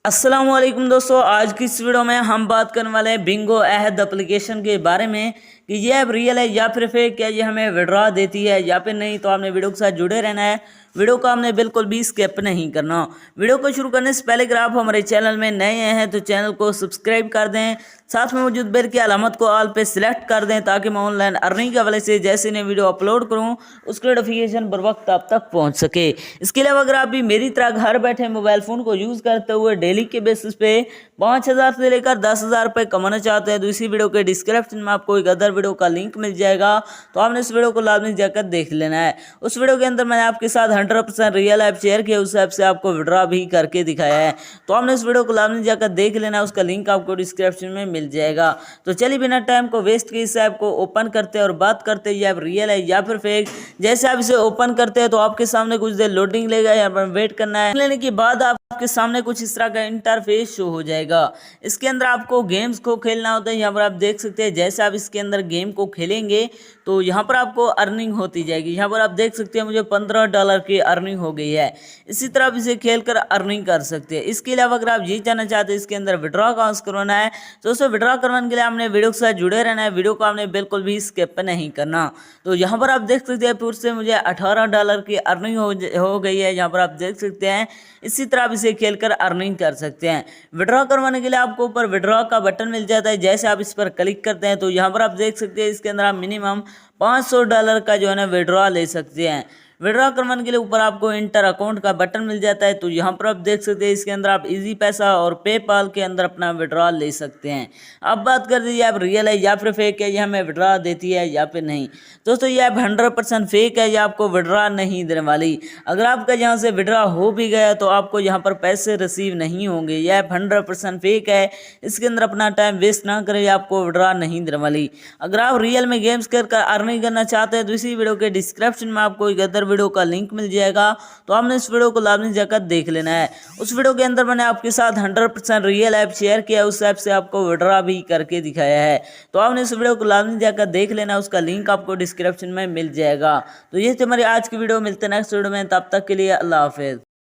अस्सलामुअलैकुम दोस्तों, आज की इस वीडियो में हम बात करने वाले हैं बिंगो अहद एप्लीकेशन के बारे में कि ये ऐप रियल है या फिर फेक, क्या ये हमें विड्रॉ देती है या फिर नहीं। तो आपने वीडियो के साथ जुड़े रहना है, वीडियो को आपने बिल्कुल भी स्किप नहीं करना। वीडियो को शुरू करने से पहले अगर आप हमारे चैनल में नए हैं तो चैनल को सब्सक्राइब कर दें, साथ में मौजूद बेल की अलामत को ऑल पे सिलेक्ट कर दें ताकि मैं ऑनलाइन अर्निंग के हवाले से जैसे नई वीडियो अपलोड करूं उसकी नोटिफिकेशन बर वक्त आप तक पहुंच सके। इसके अलावा अगर आप भी मेरी तरह घर बैठे मोबाइल फ़ोन को यूज़ करते हुए डेली के बेसिस पे 5,000 से लेकर 10,000 रुपये कमाना चाहते हैं तो इसी वीडियो के डिस्क्रिप्शन में आपको एक अदर वीडियो का लिंक मिल जाएगा, तो आपने इस वीडियो को लाजमी जाकर देख लेना है। उस वीडियो के अंदर मैंने आपके साथ 100% रियल ऐप शेयर किया, उस ऐप से आपको विड्रॉ भी करके दिखाया है, तो आपने इस वीडियो को लाजमी जाकर देख लेना है, उसका लिंक आपको डिस्क्रिप्शन में मिल जाएगा। तो चलिए बिना टाइम को वेस्ट किए इस ऐप को ओपन करते हैं और बात करते हैं ये ऐप रियल है या फिर फेक। जैसे आप इसे ओपन करते हैं तो आपके सामने कुछ देर लोडिंग लेगा, यहाँ पर वेट करना है। लेने के बाद आपके सामने कुछ इस तरह का इंटरफेस शो हो जाएगा। इसके अंदर आपको गेम्स को खेलना होता है, यहाँ पर आप देख सकते हैं। जैसे आप इसके अंदर गेम को खेलेंगे तो यहाँ पर आपको अर्निंग होती जाएगी। यहाँ पर आप देख सकते हैं मुझे $15 की अर्निंग हो गई है। इसी तरह आप इसे खेलकर अर्निंग कर सकते हैं। इसके अलावा अगर आप ये जानना चाहते हैं इसके अंदर विड्रॉ कहाँ से करवाना है तो उसे विड्रॉ करवाने के लिए आपने वीडियो के साथ जुड़े रहना है, वीडियो को आपने बिल्कुल भी स्किप नहीं करना। तो यहाँ पर आप देख सकते हैं फिर से मुझे $18 की अर्निंग हो गई है, यहाँ पर आप देख सकते हैं। इसी तरह आप इसे खेलकर अर्निंग कर सकते हैं। विड्रॉ करवाने के लिए आपको ऊपर विड्रॉ का बटन मिल जाता है, जैसे आप इस पर क्लिक करते हैं तो यहाँ पर आप देख सकते हैं इसके अंदर आप मिनिमम $500 का जो है ना विड्रॉ ले सकते हैं। विड्रॉ करवाने के लिए ऊपर आपको इंटर अकाउंट का बटन मिल जाता है, तो यहाँ पर आप देख सकते हैं इसके अंदर आप इजी पैसा और पेपाल के अंदर अपना विड्रॉ ले सकते हैं। अब बात कर दीजिए आप रियल है या फिर फेक है, ये हमें विड्रॉ देती है या फिर नहीं। दोस्तों ये ऐप 100% फेक है, ये आपको विड्रॉ नहीं देने वाली। अगर आपका यहाँ से विड्रॉ हो भी गया तो आपको यहाँ पर पैसे रिसीव नहीं होंगे। यह ऐप 100% फेक है, इसके अंदर अपना टाइम वेस्ट ना करें, आपको विड्रॉ नहीं देने वाली। अगर आप रियल में गेम्स कर अर्निंग करना चाहते हैं तो इसी वीडियो के डिस्क्रिप्शन में आपको एक अदर वीडियो का लिंक मिल जाएगा, तो आपने इस वीडियो को लाजमी जाकर देख लेना है। उस वीडियो के अंदर मैंने आपके साथ 100% रियल ऐप शेयर किया, उस ऐप से आपको विड्रॉ भी करके दिखाया है, तो आपने इस वीडियो को लाजमी जाकर देख लेना, उसका लिंक आपको डिस्क्रिप्शन में मिल जाएगा। तो ये थी हमारी आज की वीडियो, मिलते हैं नेक्स्ट वीडियो में, तब तक के लिए अल्लाह हाफिज़।